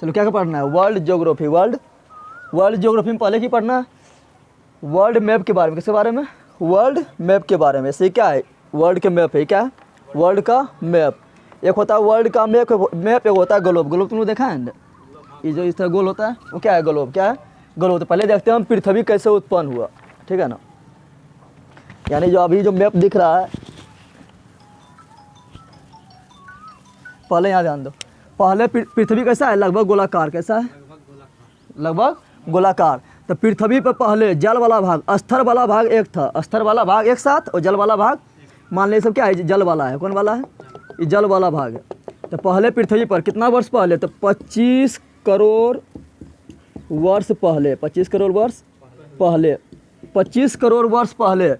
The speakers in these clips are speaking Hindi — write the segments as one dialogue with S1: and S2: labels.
S1: चलो क्या पढ़ना है, वर्ल्ड ज्योग्राफी। वर्ल्ड ज्योग्राफी में पहले की पढ़ना है वर्ल्ड मैप के बारे में। किसके बारे में? वर्ल्ड मैप के बारे में। सही क्या है? वर्ल्ड के मैप है। क्या है? वर्ल्ड का मैप। एक होता है वर्ल्ड का मैप, एक होता है ग्लोब। ग्लोब तुमने देखा है? ये जो इस तरह गोल होता है वो क्या है? ग्लोब। क्या है? ग्लोब। तो पहले देखते हैं हम पृथ्वी कैसे उत्पन्न हुआ, ठीक है ना। यानी जो अभी जो मैप दिख रहा है, पहले यहाँ ध्यान दो, पहले पृथ्वी कैसा है? लगभग गोलाकार। कैसा है? लगभग गोलाकार। तो पृथ्वी पर पहले जल वाला भाग, स्तर वाला भाग एक था, स्तर वाला भाग एक साथ, और जल वाला भाग, मान लीजिए सब क्या है? जल वाला है। कौन वाला है? ये जल वाला भाग है। तो पहले पृथ्वी पर कितना वर्ष पहले? तो 25 करोड़ वर्ष पहले, 25 करोड़ वर्ष पहले, 25 करोड़ वर्ष पहले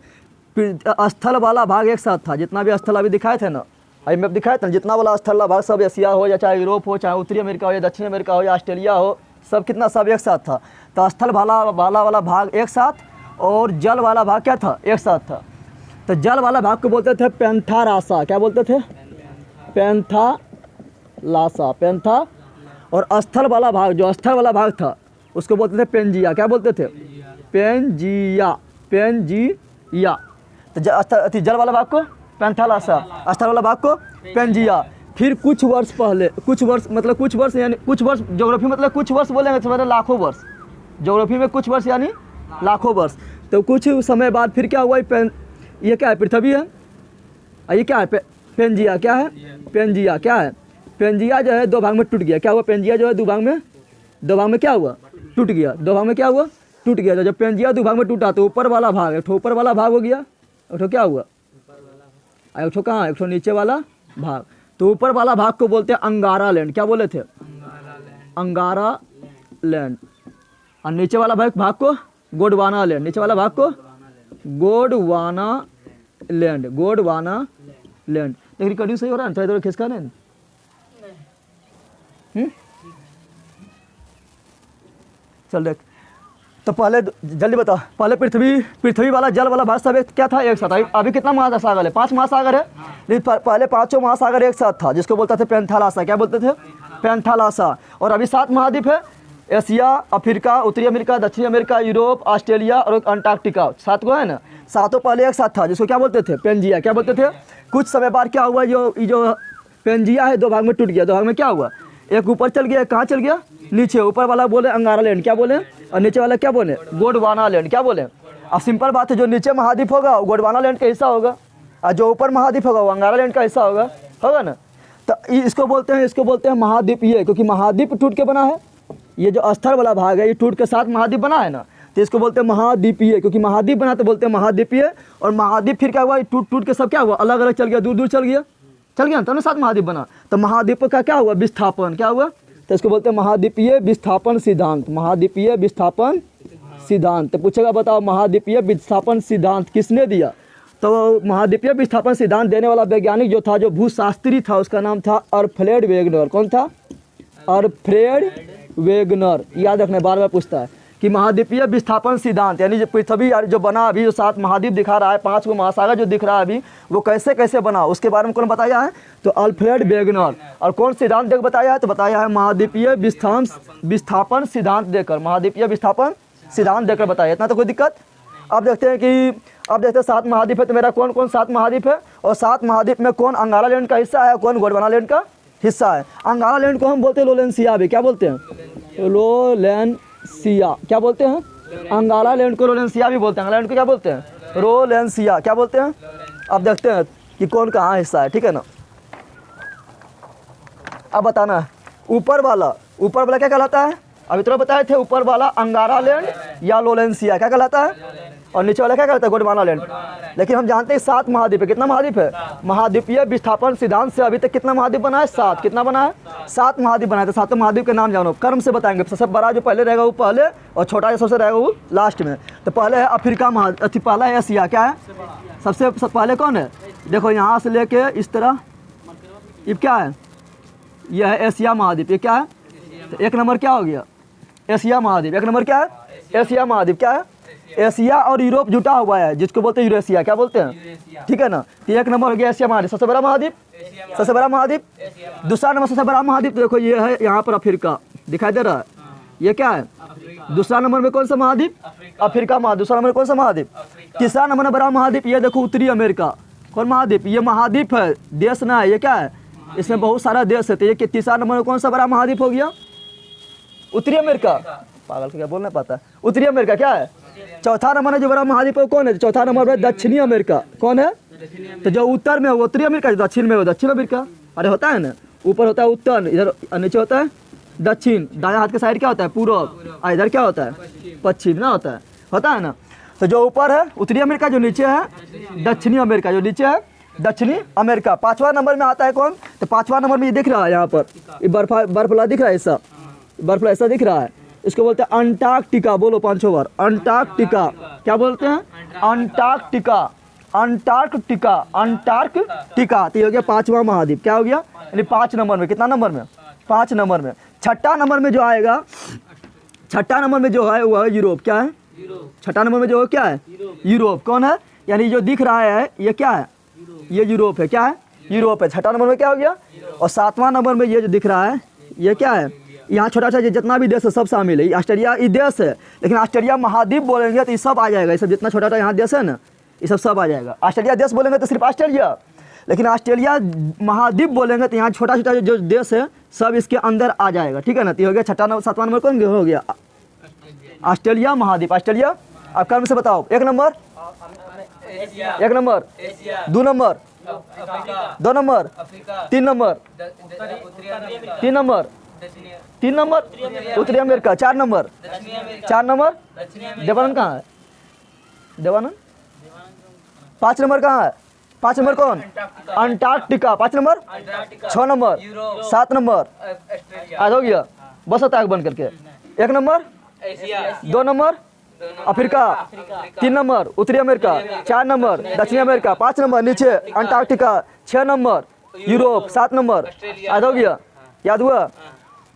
S1: स्थल वाला भाग एक साथ था। जितना भी स्थल अभी दिखाए थे ना, अभी मैप दिखाए थे ना, जितना वाला स्थल वाला भाग, सब एशिया हो या चाहे यूरोप हो, चाहे उत्तरी अमेरिका हो या दक्षिण अमेरिका हो या ऑस्ट्रेलिया हो, सब कितना, सब एक साथ था। तो स्थल वाला भाग एक साथ, और जल वाला भाग क्या था? एक साथ था। तो जल वाला भाग को बोलते थे पैंथालासा। क्या बोलते थे? Panthalassa, panther. और स्थल वाला भाग, जो स्थल वाला भाग था, उसको बोलते थे पेंजिया। क्या बोलते थे? Pangaea, Pangaea. तो जल वाला भाग को पैंथालासा, स्थल वाला भाग को पेंजिया। फिर कुछ वर्ष पहले, कुछ वर्ष मतलब कुछ वर्ष, यानी कुछ वर्ष, ज्योग्राफी मतलब कुछ वर्ष बोलेंगे तो मतलब लाखों वर्ष। ज्योग्राफी में कुछ वर्ष यानी लाखों वर्ष। तो कुछ समय बाद फिर क्या हुआ? ये क्या है? पृथ्वी है। ये क्या है? पेंजिया। क्या है? पेंजिया। क्या है? पेंजिया जो है दो भाग में टूट गया। क्या हुआ? पेंजिया जो है दो भाग में क्या हुआ? टूट गया। दो भाग में क्या हुआ? टूट गया। तो जब पेंजिया दो भाग में टूटा तो ऊपर वाला भाग, एक ऊपर वाला भाग हो गया, एक क्या हुआ? एक कहाँ? एक नीचे वाला भाग। तो ऊपर वाला भाग को बोलते हैं अंगारा लैंड। क्या बोले थे? अंगारा लैंड। और नीचे वाला भाग को गोंडवाना लैंड। नीचे वाला भाग को गोंडवाना लैंड, गोंडवाना लैंड। लेकिन रिकॉर्डिंग सही हो रहा है? थोड़ा खिसका नहीं? चल देख। तो पहले जल्दी बता, पहले पृथ्वी वाला जल वाला भाग सब क्या था? एक साथ। अभी कितना महासागर है? 5 महासागर है। लेकिन पहले 5 महासागर एक साथ था, जिसको बोलते थे पैंथालासा। क्या बोलते थे? पैंथालासा। और अभी 7 महाद्वीप है, एशिया, अफ्रीका, उत्तरी अमेरिका, दक्षिण अमेरिका, यूरोप, ऑस्ट्रेलिया और अंटार्कटिका। 7 को है ना। 7 पहले एक साथ था, जिसको क्या बोलते थे? पेंजिया। क्या बोलते थे? कुछ समय बाद क्या हुआ? जो पेंजिया है दो भाग में टूट गया। दो भाग में क्या हुआ? एक ऊपर चल गया, कहाँ चल गया? नीचे। ऊपर वाला बोले अंगारा लैंड। क्या बोले? और नीचे वाला क्या बोले? गोंडवाना लैंड। क्या बोले? अब सिंपल बात है, जो नीचे महाद्वीप होगा वो गोंडवाना लैंड का हिस्सा होगा, और जो ऊपर महाद्वीप होगा वो अंगारा लैंड का हिस्सा होगा ना। तो इसको बोलते हैं महाद्वीपीय, क्योंकि महाद्वीप टूट के बना है। ये जो स्थल वाला भाग है ये टूट के 7 महाद्वीप बना है ना, तो इसको बोलते हैं महाद्वीपीय, क्योंकि महाद्वीप बना तो बोलते हैं महाद्वीपीय। और महाद्वीप फिर क्या हुआ? टूट के सब क्या हुआ? अलग अलग चल गया, दूर दूर चल गया ना, तब ना 7 महाद्वीप बना। तो महाद्वीप का क्या हुआ? विस्थापन। क्या हुआ? तो इसको बोलते हैं महाद्वीपीय विस्थापन सिद्धांत। महाद्वीपीय विस्थापन सिद्धांत। तो पूछेगा बताओ महाद्वीपीय विस्थापन सिद्धांत किसने दिया? तो महाद्वीपीय विस्थापन सिद्धांत देने वाला वैज्ञानिक जो था, जो भूशास्त्री था, उसका नाम था अल्फ्रेड वेगनर। कौन था? Alfred Wegener. याद रखना, बार बार पूछता है कि महाद्वीपीय विस्थापन सिद्धांत, यानी जो पृथ्वी जो बना, अभी जो 7 महाद्वीप दिखा रहा है, 5 को महासागर जो दिख रहा है अभी, वो कैसे कैसे बना, उसके बारे में कौन बताया है? तो अल्फ्रेड वेगनर। और कौन सिद्धांत देकर बताया है? तो बताया है महाद्वीपीय विस्थापन सिद्धांत देकर। महाद्वीपीय विस्थापन सिद्धांत देकर बताया। इतना तो कोई दिक्कत। अब देखते हैं 7 महाद्वीप है, तो मेरा कौन कौन 7 महाद्वीप है, और 7 महाद्वीप में कौन अंगारा लैंड का हिस्सा है, कौन गोंडवाना लैंड का हिस्सा है। अंगारा लैंड को हम बोलते हैं लोलेंसिया भी। क्या बोलते हैं? लोलेंसिया। क्या बोलते हैं? अंगारा लैंड को लोलेंसिया भी बोलते हैं। अंगारा लैंड को क्या बोलते हैं? लोलेंसिया। क्या बोलते हैं? अब देखते हैं कि कौन कहाँ हिस्सा है, ठीक है ना। अब बताना है ऊपर वाला क्या कहलाता है? अभी तो बताए थे, ऊपर वाला अंगारा लैंड या लोलेंसिया क्या कहलाता है, और नीचे वाला क्या कहलाता है? गोंडवाना लैंड। लेकिन हम जानते हैं 7 महाद्वीप है। कितना महाद्वीप है? महाद्वीपीय विस्थापन सिद्धांत से अभी तक कितना महाद्वीप बना है? 7। कितना बना है? 7 महाद्वीप बनाए। तो 7 महाद्वीप के नाम जानो, क्रम से बताएंगे। सबसे बड़ा जो पहले रहेगा वो पहले, और छोटा जो सबसे रहेगा वो लास्ट में। तो पहले है अफ्रीका महाद्वीप, पहला है एशिया। क्या है? सबसे पहले कौन है? देखो यहाँ से लेके इस तरह, ये क्या है? यह है एशिया महाद्वीप। ये क्या है? तो 1 नंबर क्या हो गया? एशिया महाद्वीप। 1 नंबर क्या है? एशिया महाद्वीप। क्या है? एशिया और यूरोप जुटा हुआ है, जिसको बोलते हैं यूरेशिया। क्या बोलते हैं? ठीक है ना। तो 1 नंबर हो गया एशिया महाद्वीप, सबसे बड़ा महाद्वीप। सबसे बड़ा महाद्वीप। दूसरा नंबर सबसे बड़ा महाद्वीप, देखो ये है यहाँ पर अफ्रीका। दिखाई दे रहा है, ये क्या है? दूसरा नंबर में कौन सा महाद्वीप? अफ्रीका महाद्वीप। दूसरा नंबर कौन सा महाद्वीप? तीसरा नंबर में बड़ा महाद्वीप ये देखो उत्तरी अमेरिका। कौन महाद्वीप? ये महाद्वीप है, देश ना है। ये क्या है? इसमें बहुत सारा देश है। तो ये तीसरा नंबर में कौन सा बड़ा महाद्वीप हो गया? उत्तरी अमेरिका। पागल को क्या बोलना पता है? उत्तरी अमेरिका क्या है? चौथा नंबर है जो बड़ा महाद्वीप है कौन है? चौथा नंबर है दक्षिणी अमेरिका। कौन है? तो जो उत्तर में है वो उत्तरी अमेरिका, जो दक्षिण में है दक्षिण अमेरिका। अरे होता है ना, ऊपर होता है उत्तर, इधर नीचे होता है दक्षिण। दायां हाथ के साइड क्या होता है? पूर्व। इधर क्या होता है? पश्चिम ना होता है ना। तो जो ऊपर है उत्तरी अमेरिका, जो नीचे है दक्षिणी अमेरिका, जो नीचे है दक्षिणी अमेरिका। पांचवा नंबर में आता है कौन? तो पांचवा नंबर में ये दिख रहा है यहाँ पर, ये बर्फला दिख रहा है, ऐसा बर्फला ऐसा दिख रहा है। इसको बोलते हैं अंटार्कटिका। बोलो 5 बार अंटार्कटिका। क्या बोलते हैं? Antarctica, Antarctica, Antarctica. तो ये हो गया पांचवा महाद्वीप। क्या हो गया? यानी 5 नंबर में। कितना नंबर में? 5 नंबर में। छठा नंबर में जो आएगा, छठा नंबर में जो है वो है यूरोप। क्या है? छठा नंबर में जो है क्या है? यूरोप। कौन है? यानी जो दिख रहा है ये क्या है? ये यूरोप है। क्या है? यूरोप है। छठा नंबर में क्या हो गया? और 7वां नंबर में ये जो दिख रहा है ये क्या है? यहाँ छोटा छोटा जितना भी देश है सब शामिल है। ऑस्ट्रेलिया ये देश है, लेकिन ऑस्ट्रेलिया महाद्वीप बोलेंगे तो ये सब आ जाएगा। ये सब जितना छोटा छोटा यहाँ देश है ना, ये सब आ जाएगा। ऑस्ट्रेलिया देश बोलेंगे तो सिर्फ ऑस्ट्रेलिया, लेकिन ऑस्ट्रेलिया महाद्वीप बोलेंगे तो यहाँ छोटा छोटा जो देश है सब इसके अंदर आ जाएगा। ठीक है ना। तो हो गया छठा नंबर। 7वां नंबर कौन हो गया? ऑस्ट्रेलिया महाद्वीप। ऑस्ट्रेलिया। आप कर्म से बताओ। 1 number, 1 number, 2 number, 2 number, 3 number, 3 number, 3 number उत्तरी अमेरिका। 4 नंबर, 4 नंबर देवानंद कहाँ है? देवानंद। 5 नंबर कहाँ है? 5 नंबर कौन? अंटार्कटिका। 5 नंबर, 6 नंबर, 7 नंबर आज हो गया। बस होता है बन करके। 1 नंबर, 2 नंबर अफ्रीका, 3 नंबर उत्तरी अमेरिका, 4 नंबर दक्षिणी अमेरिका, 5 नंबर नीचे अंटार्कटिका, 6 नंबर यूरोप, 7 नंबर याद हो गया? याद हुआ?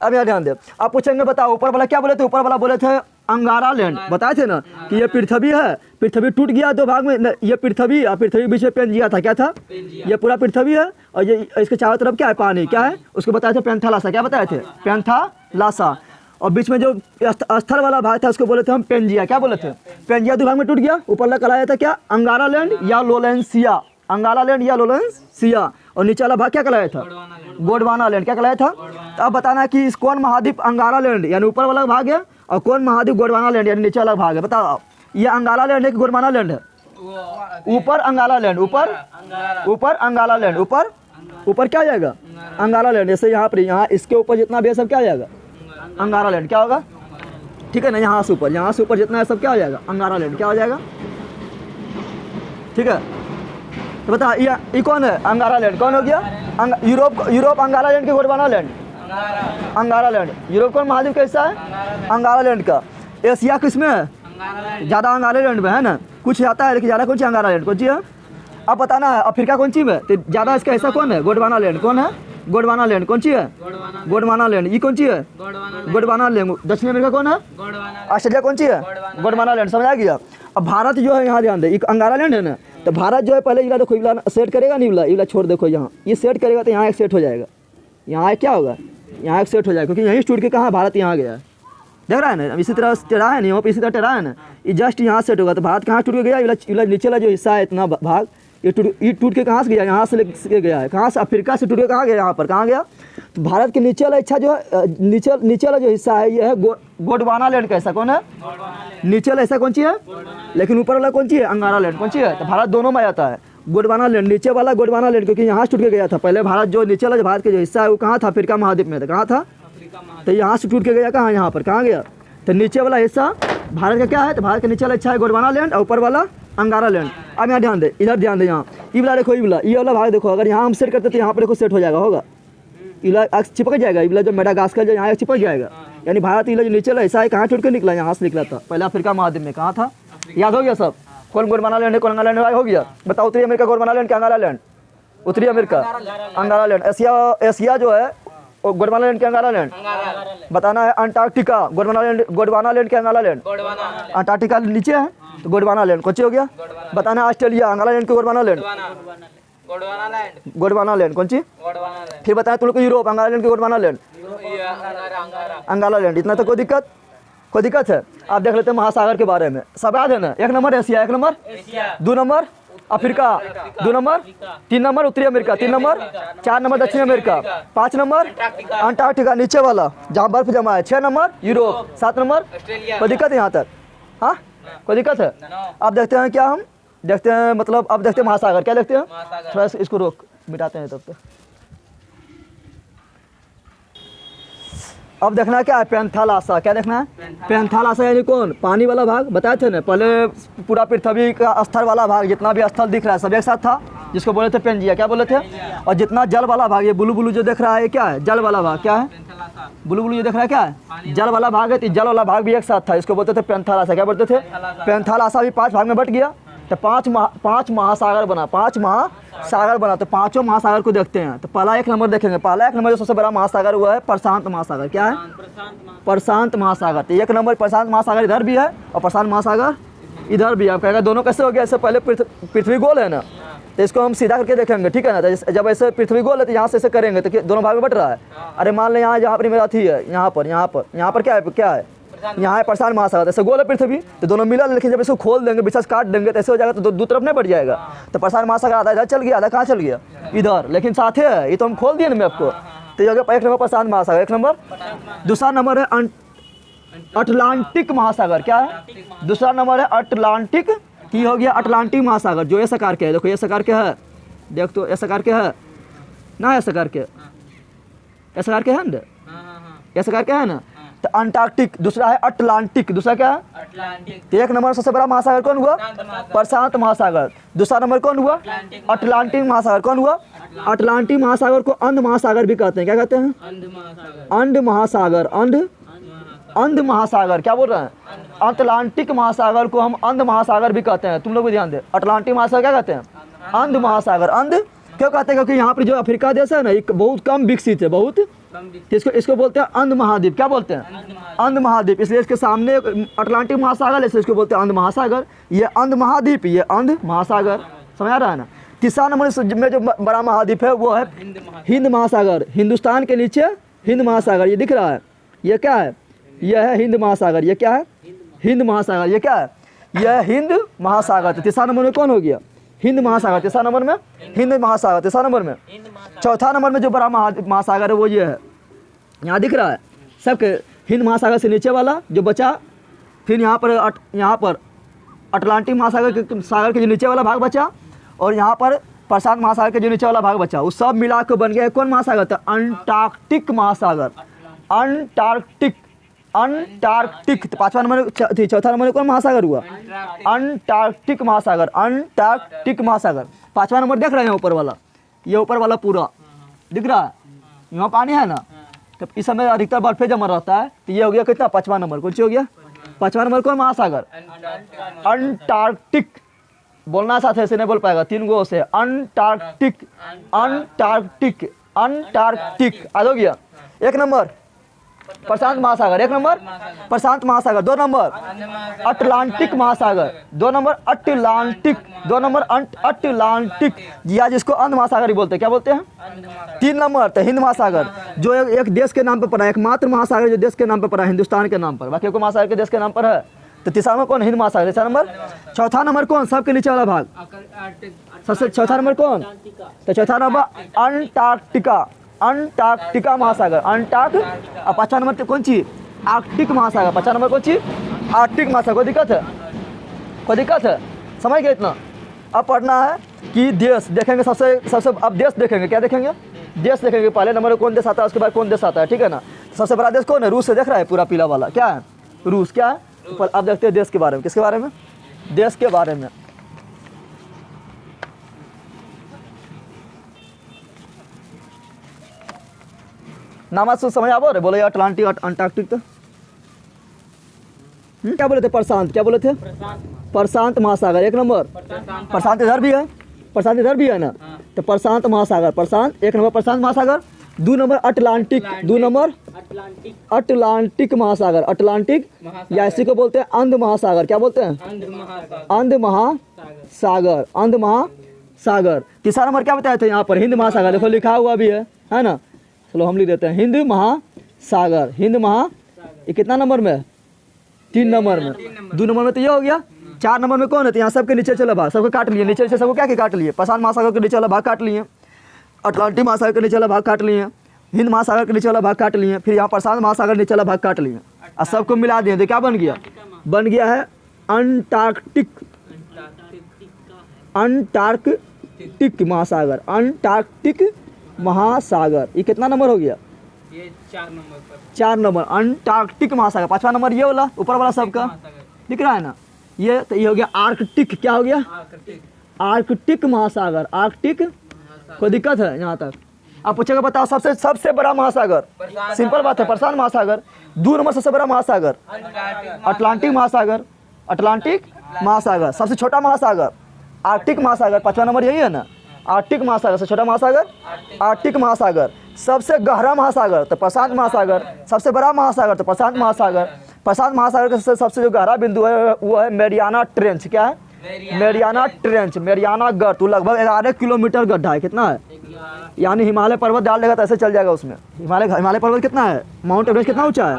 S1: अब यहाँ ध्यान दे। आप पूछेंगे बताओ ऊपर वाला क्या बोले थे? ऊपर वाला बोले थे अंगारा लैंड। बताए थे ना कि ये पृथ्वी है, पृथ्वी टूट गया 2 भाग में। ये पृथ्वी और पृथ्वी बीच में पेंजिया था। क्या था? ये पूरा पृथ्वी है और ये इसके चारों तरफ क्या है? पानी। क्या है? उसको बताए थे पैंथालासा। क्या बताए थे? पैंथालासा। और बीच में जो स्थल वाला भाग था उसको बोले थे हम पेंजिया। क्या बोले थे? पेंजिया 2 भाग में टूट गया। ऊपर वाला कहलाया था क्या? अंगारा लैंड या लोलेंसिया। अंगारा लैंड या लोलेंसिया। और नीचे वाला भाग क्या कहलाया था? गोंडवाना लैंड। क्या कहलाया था? तो अब बताना कि इस कौन महाद्वीप अंगारा लैंड यानी ऊपर वाला भाग है और कौन महाद्वीप गोंडवाना लैंड यानी नीचे वाला भाग है? बताओ। ये अंगारा लैंड है कि गोंडवाना लैंड है? ऊपर अंगारा लैंड। ऊपर अंगारा लैंड। ऊपर क्या आ जाएगा? अंगारा लैंड। जैसे यहाँ पर यहाँ इसके ऊपर जितना भी है सब क्या आ जाएगा? अंगारा लैंड। क्या होगा? ठीक है ना। यहाँ से ऊपर जितना है सब क्या हो जाएगा? अंगारा लैंड। क्या हो जाएगा? ठीक है। तो बता ये कौन है? अंगारा लैंड। कौन हो गया? यूरोप अंगारा लैंड के गोंडवाना लैंड। अंगारा लैंड। यूरोप कौन महाद्वीप का हिस्सा है? अंगारा लैंड का। एशिया किसमें है? ज़्यादा अंगारा लैंड में है ना। कुछ आता है लेकिन ज़्यादा कौन सी? अंगारा लैंड। कौन सी है? अब बताना है अफ्रीका कौन सी में? तो ज़्यादा इसका हिस्सा कौन है? गोंडवाना लैंड। कौन है? गोंडवाना लैंड। कौन सी है? गोंडवाना लैंड। ये कौन सी है? गोंडवाना लैंड। दक्षिण अमेरिका कौन है? ऑस्ट्रेलिया कौन सी है? गोंडवाना लैंड। समझ आ गया? अब भारत जो है यहाँ ध्यान दे, एक अंगारा लैंड है ना। तो भारत जो है पहले इला देखो, इला सेट करेगा नहीं, इला छोड़ देखो यहाँ ये सेट करेगा तो यहाँ एक सेट हो जाएगा। यहाँ क्या होगा? यहाँ एक सेट हो जाएगा क्योंकि यहीं टूट के कहाँ भारत यहाँ गया है। देख रहा है ना? इसी तरह टेढ़ा है नहीं, यहाँ पर इसी तरह टेढ़ा है ना। ये जस्ट यहाँ सेट होगा तो भारत कहाँ टूट के गया? इला नीचे वाला जो हिस्सा है इतना भाग ये टूट के कहाँ से गया? यहाँ से लेके गया है। कहाँ से? अफ्रीका से टूट के कहाँ गया? यहाँ पर कहाँ गया? तो भारत के नीचे वाला हिस्सा जो है नीचे वाला जो हिस्सा है ये है गोंडवाना लैंड का हिस्सा। कौन है? नीचे वाला हिस्सा कौन सी है? लेकिन ऊपर वाला कौन सी है? अंगारा लैंड। कौन सी है? तो भारत दोनों में आता है। गोंडवाना लैंड नीचे वाला गोंडवाना लैंड क्योंकि यहाँ से टूट के गया था। पहले भारत जो नीचे वाला भारत का जो हिस्सा है वो कहाँ था? अफ्रीका महाद्वीप में था। कहाँ था? तो यहाँ से टूट के गया कहाँ? यहाँ पर। कहाँ गया? तो नीचे वाला हिस्सा भारत का क्या है? तो भारत के नीचे वाला हिस्सा है गोंडवाना लैंड और ऊपर वाला अंगारा लैंड। अब यहाँ ध्यान दे, इधर ध्यान दे। यहाँ ये वाला देखो, ये वाला भाग देखो। अगर यहाँ हम सेट करते तो यहाँ पर देखो सेट हो जाएगा। होगा? इला चिपक जाएगा। इला जो मेडागास्कर जो यहाँ चिपक जाएगा यानी भारत इला जो नीचे वाला हिस्सा है कहाँ टूट के निकला? यहाँ से निकला था। पहले अफ्रीका महाद्वीप में। कहाँ था? याद हो गया सब? कौन गोंडवाना लैंड है? कौन अंगारा लैंड हो गया? बताओ। उत्तरी अमेरिका गोंडवाना लैंड क्या? अंगारा लैंड। उत्तरी अमेरिका अंगारा लैंड। एशिया जो है गोंडवाना लैंड के अंगारा लैंड। बताना है अंटार्कटिका गोंडवाना लैंड के अंगारा लैंड। अंटार्कटिका नीचे है तो गोंडवाना लैंड। कौन सी हो गया? बताना है ऑस्ट्रेलिया अंगारा लैंड के Gondwana land.
S2: Gondwana land,
S1: Gondwana land, कौन सी?
S2: गोंडवाना लैंड,
S1: फिर बताया तुम लोग को यूरोप, अंगारा लैंड की गोंडवाना लैंड,
S2: ये अंगारा,
S1: अंगाला लैंड। इतना तो कोई दिक्कत है। आप देख लेते हैं महासागर के बारे में, सब याद है ना। 1 number Asia, 1 number,
S2: Asia,
S1: 2 number Africa, 2 number, 3 number उत्तरी अमेरिका, 3 नंबर, 4 नंबर दक्षिण अमेरिका, 5 नंबर अंटार्कटिका नीचे वाला जहाँ बर्फ जमा है, 6 नंबर यूरोप, 7 नंबर।
S2: ऑस्ट्रेलिया,
S1: कोई दिक्कत है यहाँ तक? हाँ, कोई दिक्कत है? अब देखते हैं क्या, हम देखते हैं मतलब अब देखते हैं महासागर, क्या देखते हैं?
S2: महासागर,
S1: थोड़ा सा इसको रोक, मिटाते हैं तब तक। अब देखना क्या है, पैंथालासा। क्या देखना है? पैंथालासा यानी कौन? पानी वाला भाग। बताए थे ना पहले, पूरा पृथ्वी का स्थल वाला भाग, जितना भी स्थल दिख रहा है सब एक साथ था, जिसको बोले थे पेंजिया। क्या बोले थे? और जितना जल वाला भाग, ये ब्लू ब्लू जो देख रहा है, ये क्या है? जल वाला भाग। क्या है?
S2: पेंथालासा,
S1: ब्लू ब्लू जो देख रहा है क्या है? जल वाला भाग है। तो जल वाला भाग भी एक साथ था, इसको बोलते थे पैंथालासा। क्या बोलते थे? पैंथालासा भी 5 भाग में बट गया, तो 5 महासागर बना, 5 महासागर बना। तो पांचों महासागर को देखते हैं। तो पहला 1 नंबर देखेंगे, पहला 1 नंबर जो सबसे बड़ा महासागर हुआ है प्रशांत महासागर। क्या है? प्रशांत महासागर। तो 1 नंबर प्रशांत महासागर इधर भी है और प्रशांत महासागर इधर भी है। आप कहेगा दोनों कैसे हो गया? इससे पहले पृथ्वी गोल है ना, तो इसको हम सीधा करके देखेंगे, ठीक है ना। तो जब ऐसे पृथ्वी गोल है तो यहाँ से ऐसे करेंगे तो दोनों भाग में बट रहा है। अरे मान लें यहाँ जहाँ पर मेरा थी है, यहाँ पर क्या है? यहाँ है प्रशांत महासागर। ऐसे गोल है पृथ्वी, तो दोनों मिला, लेकिन जब इसको खोल देंगे, विशेष काट देंगे तो ऐसे हो जाएगा, तो दो तरफ नहीं बढ़ जाएगा। तो प्रशांत महासागर आधा इधर चल गया, आधा कहाँ चल गया? इधर। लेकिन साथ है, ये तो हम खोल दिए ना मैप को। तो ये हो गया 1 नंबर प्रशांत महासागर, 1 नंबर। दूसरा नंबर है अटलांटिक महासागर। क्या है? दूसरा नंबर है अटलांटिक। की हो गया अटलांटिक महासागर, जो ऐसा आकार के है। देखो ऐसा आकार के है, देख तो ऐसा आकार के है ना, ऐसा आकार के, ऐसा आकार के है ना, ऐसा आकार के है ना। तो अंटार्कटिक। दूसरा है अटलांटिक। दूसरा क्या है?
S2: अटलांटिक,
S1: तो 1 नंबर सबसे बड़ा महासागर कौन हुआ? प्रशांत महासागर। दूसरा नंबर कौन हुआ? अटलांटिक महासागर। कौन हुआ? अटलांटिक महासागर को अंध महासागर भी कहते हैं। क्या कहते हैं? अंध महासागर। अंध महासागर। क्या बोल रहे हैं? अटलांटिक महासागर को हम अंध महासागर भी कहते हैं। तुम लोग भी ध्यान दे, अटलांटिक महासागर क्या कहते हैं? अंध महासागर। अंध क्यों कहते हैं? क्योंकि यहाँ पर जो अफ्रीका देश है ना, ये बहुत कम विकसित है, बहुत। इसको बोलते हैं अंध महाद्वीप। क्या बोलते हैं? अंध महाद्वीप। इसलिए इसके सामने अटलांटिक महासागर है, इसलिए इसको बोलते हैं अंध महासागर। ये अंध महाद्वीप, ये अंध महासागर। समझ आ रहा है ना। तीसरा नंबर में जो बड़ा महाद्वीप है वो है हिंद महासागर। हिंदुस्तान के नीचे हिंद महासागर, ये दिख रहा है, ये क्या है? यह है हिंद महासागर। ये क्या है? हिंद महासागर। ये क्या है? यह हिंद महासागर। तो तीसरा नंबर में कौन हो गया? हिंद महासागर। तीसरा नंबर में हिंद महासागर। तीसरा नंबर में। चौथा नंबर में जो बड़ा महासागर है वो ये है, यहाँ दिख रहा है सबके, हिंद महासागर से नीचे वाला जो बचा। फिर यहाँ पर अटलांटिक महासागर के जो नीचे वाला भाग बचा, और यहाँ पर प्रशांत महासागर के जो नीचे वाला भाग बचा, वो सब मिला के बन गया कौन महासागर? था अंटार्कटिक महासागर। अंटार्कटिक। तो 5वां नंबर, चौथा नंबर कौन महासागर हुआ? अंटार्कटिक महासागर। अंटार्कटिक महासागर। 5वां नंबर देख रहे हैं ऊपर वाला, ये ऊपर वाला पूरा दिख रहा है, यहाँ पानी है ना। तो इस समय अधिकतर बर्फे जमा रहता है। तो ये हो गया कितना? 5वां नंबर। कौन सी हो गया? 5वां नंबर कौन महासागर? अंटार्कटिक। बोलना साथ ऐसे नहीं बोल पाएगा, 3 गो से। Antarctic, Antarctic, Antarctic. आज हो गया 1 नंबर प्रशांत महासागर, 1 नंबर प्रशांत महासागर। 2 नंबर अटलांटिक महासागर, 2 नंबर अटलांटिक, 2 नंबर अटलांटिक, या जिसको अंध महासागर ही बोलते हैं। क्या बोलते हैं? 3 नंबर तो हिंद महासागर, जो एक देश के नाम पर पड़ा है, एकमात्र महासागर जो देश के नाम पर पड़ा है, हिंदुस्तान के नाम पर। बाकी को महासागर के देश के नाम पर है। तो तीसरा नंबर कौन? हिंद महासागर। तीसरा नंबर। चौथा नंबर कौन? सबके नीचे वाला भाग, सबसे चौथा नंबर कौन? तो चौथा नंबर अंटार्कटिका। अंटार्कटिका महासागर, अंटार्कटिका। और 5वां नंबर कौन सी? आर्कटिक महासागर। 5वां नंबर कौन सी? आर्कटिक महासागर। कोई दिक्कत है? कोई दिक्कत है? समझ गए इतना? अब पढ़ना है कि देश देखेंगे, सबसे अब देश देखेंगे। क्या देखेंगे? देश देखेंगे। पहले नंबर कौन देश आता है, उसके बाद कौन देश आता है, ठीक है ना। सबसे बड़ा देश कौन है? रूस से। देख रहा है पूरा पीला वाला, क्या है? रूस। क्या है? अब देखते हैं देश के बारे में। किसके बारे में? देश के बारे में। नाम आज समझ आवो रे? बोलो अटलांटिक अंटार्कटिक। तो क्या बोले थे? प्रशांत। क्या बोले थे? प्रशांत महासागर 1 नंबर। प्रशांत इधर भी है, प्रशांत इधर भी है ना। तो प्रशांत महासागर, प्रशांत 1 नंबर प्रशांत महासागर। 2 नंबर अटलांटिक, 2 नंबर अटलांटिक महासागर। अटलांटिक या इसी को बोलते हैं अंध महासागर। क्या बोलते हैं? अंध महासागर। अंध सागर। तीसरा नंबर क्या बताए थे यहाँ पर? हिंद महासागर, देखो लिखा हुआ भी है ना। चलो हम लिख देते हैं हिंद महासागर। हिंद महा, ये कितना नंबर में है? 3 नंबर में। 2 नंबर में तो ये हो गया। 4 नंबर में कौन है? तो यहाँ सबके नीचे चला भाग, सबको काट लिए, नीचे से सबको क्या काट लिए? प्रशांत महासागर के नीचे वाला भाग काट लिए, अटलांटिक महासागर के नीचे वाला भाग काट लिए, हिंद महासागर के नीचे वाला भाग काट लिए, फिर यहाँ प्रशांत महासागर नीचे वाला भाग काट लिए और सबको मिला दिए तो क्या बन गया? बन गया है अंटार्कटिक। अंटार्कटिक महासागर। अंटार्कटिक महासागर। ये कितना नंबर हो गया?
S2: ये 4 नंबर पर।
S1: 4 नंबर अंटार्कटिक महासागर। 5वां नंबर ये वाला ऊपर वाला सबका दिख रहा है ना, ये तो ये हो गया आर्कटिक। क्या हो गया? आर्कटिक महासागर। आर्कटिक। कोई दिक्कत है यहाँ तक? आप पूछेगा बताओ सबसे बड़ा महासागर? सिंपल बात है, प्रशांत महासागर। 2 नंबर सबसे बड़ा महासागर अटलांटिक महासागर। अटलांटिक महासागर। सबसे छोटा महासागर आर्कटिक महासागर। 5वां नंबर यही है ना, आर्कटिक महासागर। सबसे छोटा महासागर आर्कटिक महासागर। सबसे गहरा महासागर तो प्रशांत महासागर। सबसे बड़ा महासागर तो प्रशांत महासागर। प्रशांत महासागर का सबसे जो गहरा बिंदु है वो है मैरियाना ट्रेंच। क्या है? Mariana trench. मैरियाना गर्त, वो लगभग 11 किलोमीटर गड्ढा है। कितना है? यानी हिमालय पर्वत डाल देगा तो ऐसे चल जाएगा उसमें। हिमालय पर्वत कितना है? माउंट एवरेस्ट कितना ऊंचा है?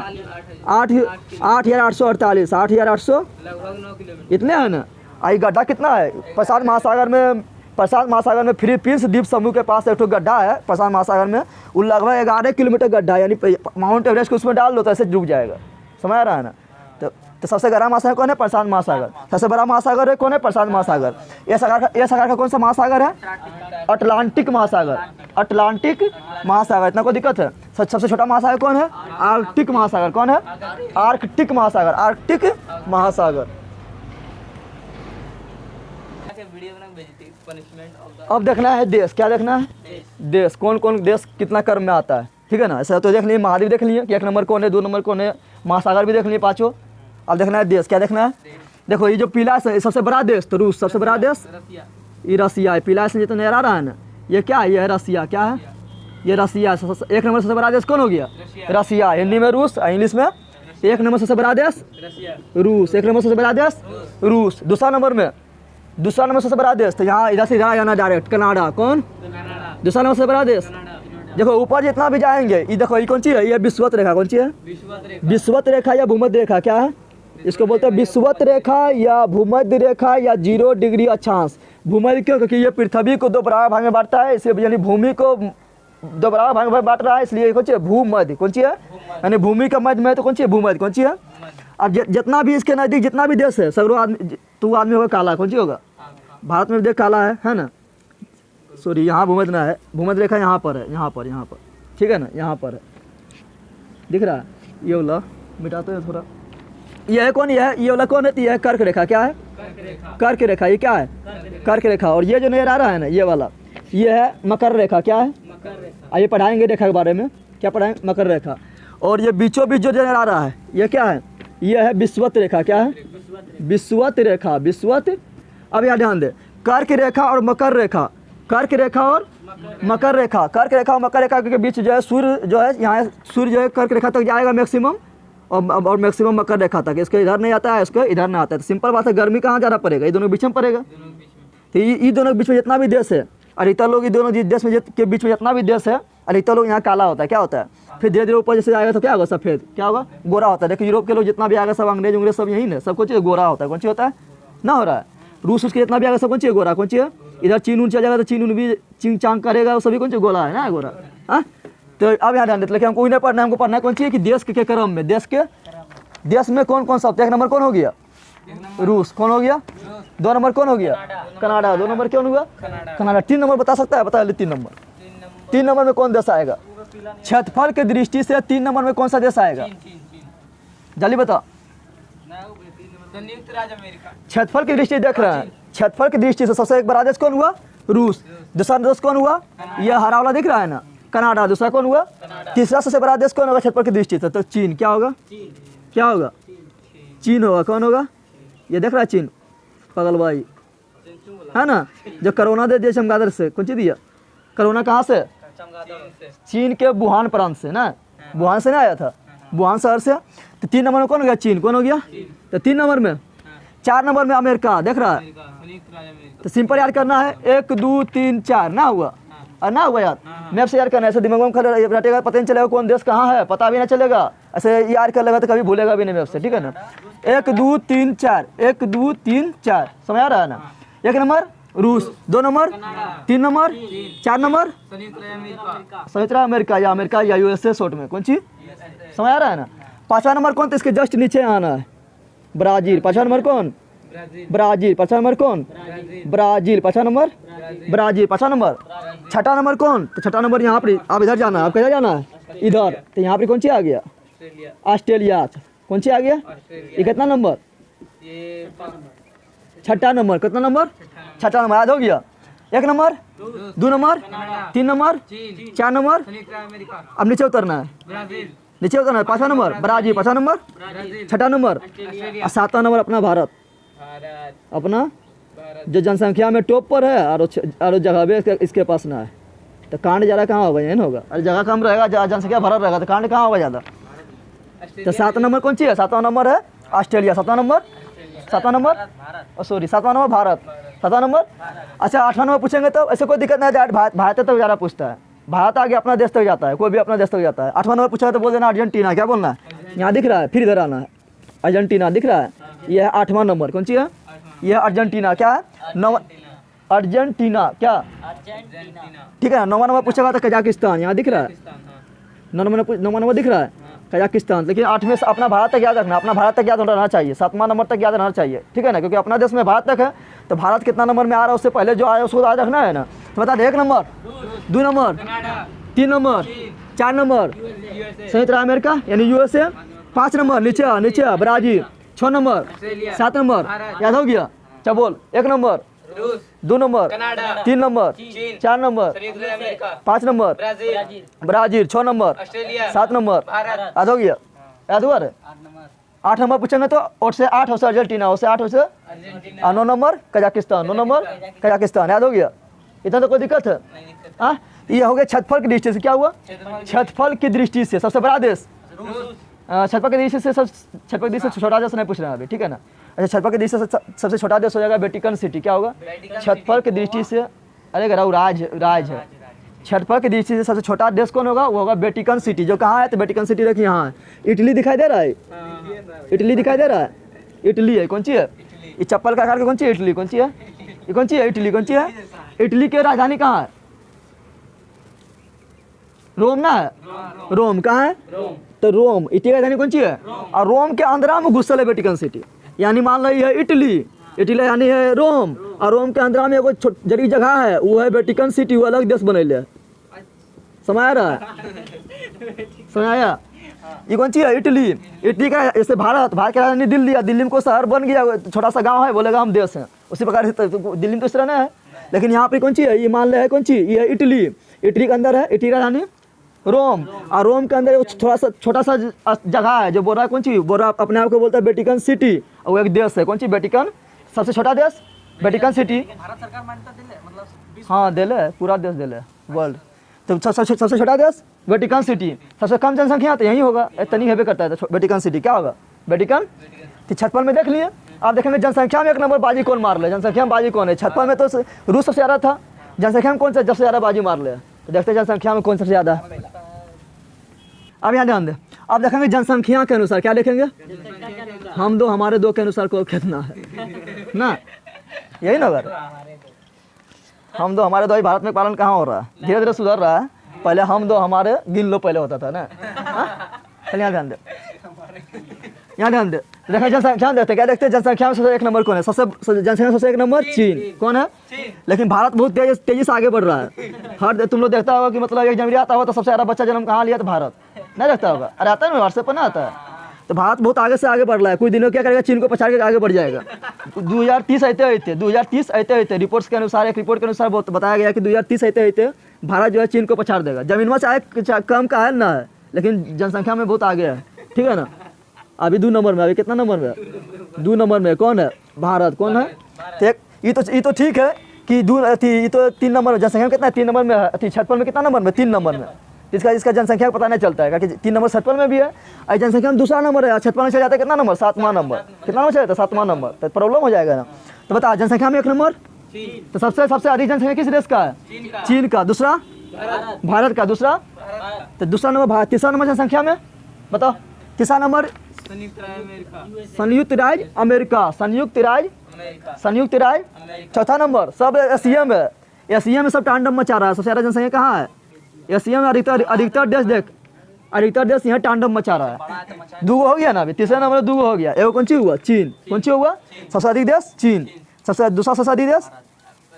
S1: 8,848। 8,800
S2: लगभग 9 किलोमीटर
S1: इतने है ना। आई गड्ढा कितना है? प्रशांत महासागर में फिलीपींस द्वीप समूह के पास एक गड्ढा है प्रशांत महासागर में, वो लगभग 11 किलोमीटर गड्ढा है। यानी माउंट एवरेस्ट को उसमें डाल दो तो ऐसे डूब जाएगा। समझ आ रहा है ना? तो सबसे गहरा महासागर कौन है? प्रशांत महासागर। सबसे बड़ा महासागर है कौन है? प्रशांत महासागर। ये सागर का कौन सा महासागर है? अटलांटिक महासागर। अटलांटिक महासागर। इतना कोई दिक्कत है? सबसे छोटा महासागर कौन है? आर्कटिक महासागर। कौन है? आर्कटिक महासागर। आर्कटिक महासागर।
S2: वीडियो बना भेजती पनिशमेंट ऑफ द।
S1: अब देखना है देश। क्या देखना है? देश। कौन कौन देश कितना क्रम में आता है, ठीक है ना। ऐसा तो देख लिए, महाद्वीप देख लिए कि 1 नंबर कौन है, 2 नंबर कौन है, महासागर भी देख लिए 5। अब देखना है देश। क्या देखना है? देखो ये जो पीला है सबसे बड़ा देश तो रूस। सबसे बड़ा देश
S2: रसिया।
S1: ये रसिया है। पीला से तो नजर आ रहा है ना, ये क्या है? ये है रसिया। क्या है? ये रसिया। 1 नंबर सबसे बड़ा देश कौन हो गया? रसिया। हिंदी में रूस, इंग्लिश में 1 नंबर सबसे बड़ा देश
S2: रसिया।
S1: रूस। 1 नंबर सबसे बड़ा देश रूस। दूसरा नंबर सबसे बड़ा देश तो यहाँ इधर से इधर आना डायरेक्ट कनाडा। कौन?
S2: कनाडा।
S1: दूसरा नंबर सबसे बड़ा देश। देखो ऊपर जितना भी जाएंगे ये देखो, ये कौन सी है? ये विषुवत रेखा। कौन सी है? विषुवत रेखा या भूमध्य रेखा। क्या है इसको बोलते हैं? विषुवत रेखा या भूमध्य रेखा या 0 डिग्री अक्षांश। भूमध्य क्यों? क्योंकि ये पृथ्वी को 2 बराबर भाग में बांटता है, इसलिए यानी भूमि को 2 बराबर भाग में बांट रहा है, इसलिए कौन सी है? भूमध्य। कौन सी है? यानी भूमि का मध्य में तो कौन सी है? भूमध्य। कौन सी है? अब जितना भी इसके नज़दीक जितना भी देश है सगरों आदमी, तू आदमी होगा काला। कौन सी होगा? भारत में भी देख काला है ना। सॉरी यहाँ भूमध्य ना है, भूमध्य रेखा यहाँ पर है। यहाँ पर ठीक है ना, यहाँ पर है। दिख रहा है? ये वाला मिटाते हैं थोड़ा। ये है कौन? ये वाला कौन है? तो ये है कर्क रेखा। क्या है? कर्क रेखा। ये क्या है? कर्क रेखा। और ये जो नजर आ रहा है ना ये वाला, ये है मकर रेखा। क्या है? आइए पढ़ाएंगे रेखा के बारे में। क्या पढ़ाएंगे? मकर रेखा। और ये बीचों बीच जो नजर आ रहा है ये क्या है? ये है विषुवत रेखा। क्या है? विषुवत रेखा। विषुवत। अब यहाँ ध्यान दे, कर्क रेखा और मकर रेखा। कर्क रेखा और मकर रेखा। कर्क रेखा और मकर रेखा के बीच जो है सूर्य जो है, यहाँ सूर्य जो है कर्क रेखा तक जाएगा मैक्सिमम, और मैक्सिमम मकर रेखा तक। इसके इधर नहीं आता है, इसके इधर नहीं आता है। तो सिंपल बात है, गर्मी कहाँ ज़्यादा पड़ेगा? ये दोनों बीच में पड़ेगा। तो ये दोनों के बीच में जितना भी देश है, अधिकतर लोग ये दोनों देश में के बीच में जितना भी देश है, अधिकतर लोग यहाँ काला होता है। क्या होता है? फिर धीरे धीरे ऊपर जैसे आएगा तो क्या होगा? सफ़ेद। क्या होगा? गोरा होता है। देखिए यूरोप के लोग जितना भी आएगा सब अंग्रेज सब यही ना, सब कुछ गोरा होता है। कौन सी होता है? ना हो रहा है। रूस उसके जितना भी आएगा सब कौन सी गोरा। कौन सी है? इधर चीन उन चल जाएगा तो चीन उन भी चिंग चांग करेगा, वो सभी कौन सी गोरा है ना, गोरा। हाँ तो अब यहाँ ध्यान देते, लेकिन हमको नहीं पढ़ना है, हमको पढ़ना है कौन सी है कि देश के क्रम में, देश में कौन कौन सा। 1 नंबर कौन हो गया? रूस। कौन हो गया? 2 नंबर कौन हो गया? कनाडा। 2 नंबर कौन हुआ? कनाडा। 3 नंबर बता सकता है? बता ले 3 नंबर। 3 नंबर में कौन देश आएगा? क्षेत्रफल की दृष्टि से 3 नंबर में कौन सा देश आएगा? जल्दी बता।
S2: संयुक्त राज्य अमेरिका।
S1: क्षेत्रफल की दृष्टि देख रहे हैं, क्षेत्रफल की दृष्टि से सबसे एक बड़ा देश कौन हुआ? रूस। दूसरा देश कौन हुआ? यह हरा वाला दिख रहा है ना, कनाडा। दूसरा कौन हुआ? तीसरा सबसे बड़ा देश कौन होगा क्षेत्रफल की दृष्टि से? तो चीन। क्या होगा? क्या होगा? चीन होगा। कौन होगा? ये देख रहा है चीन, पगल भाई है ना, जो कोरोना दे दिया चमगादड़ से। कौन सी दिया? कोरोना कहाँ से? चीन के वुहान प्रांत से ना, वुहान से ना आया था, वुहान शहर से। तो 3 नंबर में कौन हो गया? चीन। कौन हो गया? तो 3 नंबर में 4 नंबर में अमेरिका, देख रहा है।
S2: संयुक्त राज्य अमेरिका।
S1: तो सिंपल याद करना है 1 2 3 4 ना हुआ और ना हुआ याद। मैप से याद करना है, ऐसे दिमाग में खाली रटेगा, पता नहीं चलेगा कौन देश कहाँ है, पता भी नहीं चलेगा। ऐसे याद कर लेगा तो कभी भूलेगा भी नहीं मैप से, ठीक है ना। 1 2 3 4, 1 2 3 4, समझ आ रहा है ना। 1 नंबर रूस, 2 नंबर, 3 नंबर, 4 नंबर
S2: संयुक्त राज्य अमेरिका।
S1: संयुक्त राज्य अमेरिका या यूएसए शॉर्ट में, कौन चीज, समझ आ रहा है ना। 5वां नंबर कौन, तो इसके जस्ट नीचे आना है ब्राजील। 5वां नंबर कौन, ब्राजील। 5वां नंबर कौन, ब्राजील। 5वां नंबर ब्राजील। 5वां नंबर। 6ठा नंबर कौन, तो 6ठा नंबर यहाँ पर, आप इधर जाना है, आप किधर जाना है, इधर। तो यहाँ पर कौन सी आ गया,
S2: ऑस्ट्रेलिया।
S1: ऑस्ट्रेलिया। कौन सी आ गया, ये कितना नंबर,
S2: ये
S1: 6ठा नंबर। कितना नंबर, 6ठा नंबर, याद हो गया। 1 नंबर, 2 नंबर, 3 नंबर, 4 नंबर।
S2: संयुक्त राज्य अमेरिका।
S1: अब नीचे उतरना है,
S2: ब्राजील।
S1: नीचे उतरना है। 5वां नंबर ब्राजील। 5वां नंबर,
S2: ब्राजील।
S1: 6ठा नंबर,
S2: ऑस्ट्रेलिया।
S1: और 7वां नंबर अपना भारत।
S2: भारत।
S1: अपना
S2: भारत।
S1: जो जनसंख्या में टॉप पर है और जगह भी इसके पास ना है, तो कांड ज़्यादा कहाँ होगा, यही ना होगा। अरे जगह कम रहेगा, जनसंख्या भरा रहेगा, तो कांड कहाँ होगा ज़्यादा। तो 7 नंबर कौन सी है, 7वां नंबर है ऑस्ट्रेलिया। 7वां नंबर, 7वां नंबर, सॉरी 7वां नंबर भारत। 7वां नंबर। अच्छा 8वां नंबर पूछेंगे तो ऐसे कोई दिक्कत नहीं है, भारत तो ज़्यादा पूछता है, भारत आगे अपना देश तक जाता है, कोई भी अपना देश तक जाता है। 8वां नंबर पूछा तो बोल देना अर्जेंटीना। क्या बोलना है, यहाँ दिख रहा है, फिर इधर आना है, अर्जेंटीना दिख रहा है, यह है 8वां नंबर। कौन सी है, यह अर्जेंटीना। क्या है, 9, अर्जेंटीना। क्या, ठीक है। 9वां नंबर पूछेगा तो कजाकिस्तान, यहाँ दिख रहा है, 9वां नंबर दिख रहा है, कजाकिस्तान। लेकिन 8 में से अपना भारत तक याद रखना, अपना भारत तक याद रहना चाहिए, 7वां नंबर तक याद रहना चाहिए, ठीक है ना, क्योंकि अपना देश में भारत तक है, तो भारत कितना नंबर में आ रहा है उससे पहले जो आया उसको याद रखना है ना। तो बता दे 1 नंबर, 2 नंबर, 3 नंबर, 4 नंबर संयुक्त राज्य अमेरिका यानी यूएसए। 5 नंबर नीचे ब्राजील। 6 नंबर, 7 नंबर, याद हो गया। क्या बोल, 1 नंबर,
S2: रूस।
S1: 2 नंबर,
S2: कनाडा।
S1: 3 नंबर,
S2: चीन।
S1: 4 नंबर,
S2: संयुक्त राज्य America.
S1: 5 number
S2: Brazil.
S1: Brazil. 6 number,
S2: Australia.
S1: 7 number,
S2: Bharat.
S1: याद हो गया, याद हुआ रे। 8 नंबर पूछेंगे तो और से 8 से अर्जेंटीना, और से 8 से
S2: Argentina.
S1: 9 number Kazakhstan, 9 number Kazakhstan. याद हो गया, इतना तो कोई दिक्कत है। हाँ, ये हो गया क्षेत्रफल की दृष्टि से। क्या हुआ, क्षेत्रफल की दृष्टि से सबसे बड़ा देश,
S2: रूस।
S1: क्षेत्रफल की दृष्टि से क्षेत्रफल की दृष्टि से छोटा देश नहीं पूछ रहे हैं अभी, ठीक है ना। अच्छा क्षेत्रफल की दृष्टि से सबसे छोटा देश हो जाएगा वेटिकन सिटी। क्या होगा, क्षेत्रफल की दृष्टि से, अरे गराऊ राज है। क्षेत्रफल की दृष्टि से सबसे छोटा देश कौन होगा, वो होगा वेटिकन सिटी। जो कहाँ है, तो वेटिकन सिटी रखिए यहाँ है। इटली दिखाई दे रहा है, इटली दिखाई दे रहा है, इटली है। कौन सी है, ये चप्पल का आकार का कौन सी है, इटली। कौन सी है, ये कौन सी है, इटली। कौन सी है, इटली की राजधानी कहाँ है, रोम ना है, रोम कहाँ है, तो रोम, इटली की राजधानी कौन सी है, और रोम के अंदर में घुसल है वेटिकन सिटी। यानी मान लो ये है इटली, इटली यानी है रोम, और रोम के अंदर में एगो जड़ी जगह है, वो है वेटिकन सिटी, वो अलग देश बनैले है। समझ आ रहा है, समझ आया। ये कौन सी है, इटली। इटली का जैसे भारत की राजधानी दिल्ली है, दिल्ली में कोई शहर बन गया, छोटा सा गांव है, बोलेगा हम देश हैं। उसी प्रकार से दिल्ली में तो इस तरह नहीं है, लेकिन यहाँ पर कौन सी है, ये मान ले है कौन सी, ये है इटली। इटली के अंदर है, इटली का राजधानी रोम, और रोम के अंदर थोड़ा सा छोटा सा जगह है जो बोल रहा है कौन सी, बोल रहा अपने आप को बोलता है वेटिकन सिटी, और वो एक देश है। कौन सी, वेटिकन, सबसे छोटा देश वेटिकन सिटी।
S2: भारत सरकार मान्यता दिले, मतलब
S1: हाँ दिले, पूरा देश दिले वर्ल्ड। तो सबसे छोटा देश वेटिकन सिटी, सबसे कम जनसंख्या तो यही होगा, इतनी हेबे करता है। तो वेटिकन सिटी क्या होगा, वेटिकन। तो क्षेत्रफल में देख लिए, आप देखेंगे जनसंख्या में 1 नंबर बाजी कौन मार ले, जनसंख्या में बाजी कौन है। क्षेत्रफल में तो रूस सबसे ज़्यादा था, जनसंख्या में कौन सा सबसे ज़्यादा बाजी मार ले, तो देखते हैं जनसंख्या में कौन सबसे ज़्यादा है। अब यहाँ ध्यान दें, आप देखेंगे जनसंख्या के अनुसार क्या देखेंगे, हम दो हमारे दो के अनुसार को कितना है ना, यही ना बात। हम दो हमारे दो, ही भारत में पालन कहाँ हो रहा है, धीरे धीरे सुधर रहा है। पहले हम दो हमारे गिन लो पहले होता था ना। चलिए यहाँ ध्यान दे, यहाँ ध्यान दे, देखा जनसंख्या देखते क्या देखते हैं, जनसंख्या में सबसे 1 नंबर कौन है, सबसे जनसंख्या सबसे 1 नंबर चीन। कौन है, लेकिन भारत बहुत तेजी से आगे बढ़ रहा है। हर तुम लोग देखता होगा कि मतलब 1 जनवरी आता होगा तो सबसे ज़्यादा बच्चा जन्म कहाँ लिया, तो भारत नहीं देखता होगा, अरे आता है ना व्हाट्सएप पर ना आता है। तो भारत बहुत आगे से आगे बढ़ रहा है, कुछ दिनों क्या करेगा, चीन को पछाड़ के आगे बढ़ जाएगा। 2030 आते रिपोर्ट्स के अनुसार, एक रिपोर्ट के अनुसार बहुत बताया गया कि 2030 आते भारत जो है चीन को पछाड़ देगा। जमीन में चाहे कम का है ना है, लेकिन जनसंख्या में बहुत आगे है, ठीक है ना। अभी 2 नंबर में, अभी कितना नंबर में, 2 नंबर में कौन है, भारत। कौन है, ये तो ठीक है कि ये तो 3 नंबर में, जनसंख्या में कितना है, 3 नंबर में है। क्षेत्रफल में कितना नंबर में, 3 नंबर में, इसका इसका जनसंख्या का पता नहीं चलता है, क्योंकि 3 नंबर छठपन में भी है और जनसंख्या में दूसरा नंबर है, छठपन में चल जाता है कितना नंबर, 7वां नंबर, कितना नंबर चल जाता है 7वां नंबर, तो प्रॉब्लम हो जाएगा ना। तो बता जनसंख्या में 1 नंबर,
S2: चीन,
S1: तो सबसे अधिक जनसंख्या किस देश का है, चीन का, दूसरा
S2: भारत,
S1: भारत का, दूसरा
S2: भारत,
S1: तो दूसरा नंबर भारत, तीसरा नंबर जनसंख्या में बताओ, तीसरा नंबर
S2: संयुक्त राज्य अमेरिका,
S1: संयुक्त राज्य अमेरिका, संयुक्त राज्य
S2: अमेरिका,
S1: संयुक्त राज्य,
S2: अमेरिका,
S1: चौथा नंबर सब एशिया में, एशिया में सब टांडम मचा रहा है, सबसे ज़्यादा जनसंख्या कहाँ है, एशिया में अधिकतर देश, देख अधिकतर देश यहाँ टांडम मचा रहा है। 2 हो गया ना अभी, तीसरा नंबर 2 हो गया, एगो कौन सी हुआ, चीन, कौन सी हुआ, सबसे अधिक देश चीन, दूसरा सबसे अधिक देश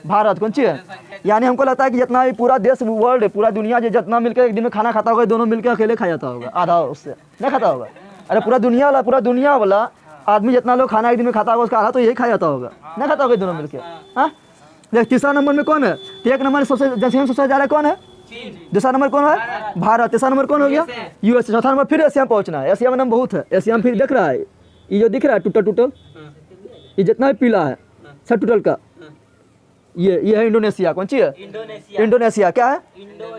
S1: भारत, कौन सी है। यानी हमको लगता है कि जितना भी पूरा देश वर्ल्ड पूरा दुनिया जितना मिलकर एक दिन में खाना खाता होगा, दोनों मिलकर अकेले खा जाता होगा, आधा उससे नहीं खाता होगा। अरे पूरा दुनिया वाला आदमी जितना लोग खाना एक दिन में खाता होगा उसका आधा तो यही खा जाता होगा, नहीं खाता होगा दोनों मिलकर। हाँ देख तीसरा नंबर में कौन है, तो 1 नंबर सबसे जनसंख्या सबसे ज़्यादा कौन है,
S2: चीन,
S1: दूसरा नंबर कौन है, भारत, तीसरा नंबर कौन हो गया, यूएस, चौथा नंबर फिर एशिया में पहुंचना है। एशिया में नंबर बहुत है, एशिया में फिर देख रहा है ये जो दिख रहा है टूटल, ये जितना भी पीला है सब टूटल का, ये है इंडोनेशिया, कौन सी है,
S2: इंडोनेशिया,
S1: इंडोनेशिया, क्या है,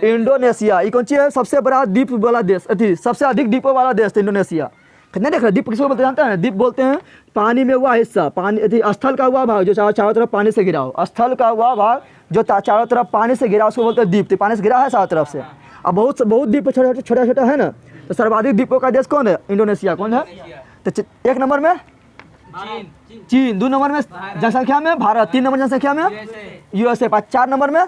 S1: इंडोनेशिया, ये कौन सी है, सबसे बड़ा द्वीप वाला देश, अथी सबसे अधिक द्वीपों वाला देश इंडोनेशिया। कितने देख रहे, द्वीप किसको बोलते जानते हैं, द्वीप बोलते हैं पानी में हुआ हिस्सा, पानी स्थल का हुआ भाग जो चारों तरफ पानी से घिरा हो, स्थल का हुआ भाग जो चारों तरफ पानी से घिरा उसको बोलते हैं द्वीप, तो पानी से घिरा है चारों तरफ से। अब बहुत द्वीप छोटा छोटा है ना, तो सर्वाधिक द्वीपों का देश कौन है, इंडोनेशिया, कौन है, तो 1 नंबर में
S2: चीन,
S1: चीन, 2 नंबर में जनसंख्या में भारत, 3 नंबर जनसंख्या में यूएसए, 4 नंबर में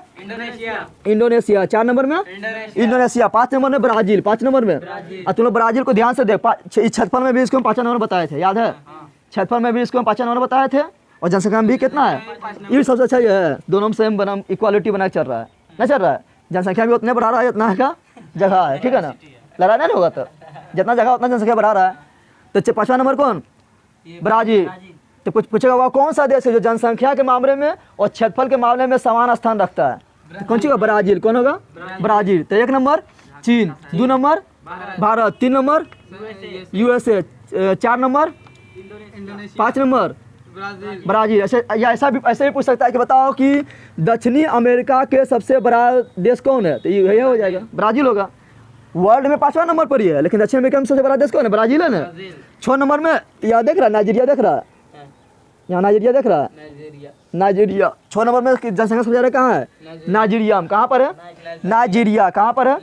S1: इंडोनेशिया, 4 नंबर में इंडोनेशिया, 5 नंबर में ब्राजील, 5 नंबर में। और तुम लोग ब्राजील को ध्यान से देख, छठपन में भी इसको 5 नंबर बताए थे, याद है, छठपन में भी इसको 5 नंबर बताए थे, और जनसंख्या में भी कितना है, ये भी सबसे अच्छा ये है, दोनों में सेम बना इक्वालिटी बना चल रहा है, नहीं चल रहा है, जनसंख्या भी उतने बढ़ा रहा है जितना का जगह है, ठीक है ना, लड़ा नहीं होगा, तो जितना जगह उतना जनसंख्या बढ़ा रहा है। तो 5वां नंबर कौन, ब्राजील। तो कुछ पूछेगा वह कौन सा देश है जो जनसंख्या के मामले में और क्षेत्रफल के मामले में समान स्थान रखता है, तो कौन सी होगा, ब्राजील, कौन होगा, ब्राजील। तो 1 नंबर चीन, 2 number Bharat, 3 number USA, 4 number 5 number Brazil. ऐसा भी पूछ सकता है कि बताओ कि दक्षिणी अमेरिका के सबसे बड़ा देश कौन है, तो ये हो जाएगा ब्राजील होगा। वर्ल्ड में 5वां नंबर पर ही है, लेकिन दक्षिण अमेरिका में सबसे बड़ा देश कौन है, ब्राजील है ना। 6 नंबर में यहाँ देख रहा है नाइजीरिया, देख रहा है यहाँ नाइजीरिया देख रहा है, नाइजीरिया 6 नंबर में जनसंख्या सबसे ज़्यादा कहाँ है, नाइजीरिया में। कहाँ पर है, नाइजीरिया कहाँ पर है,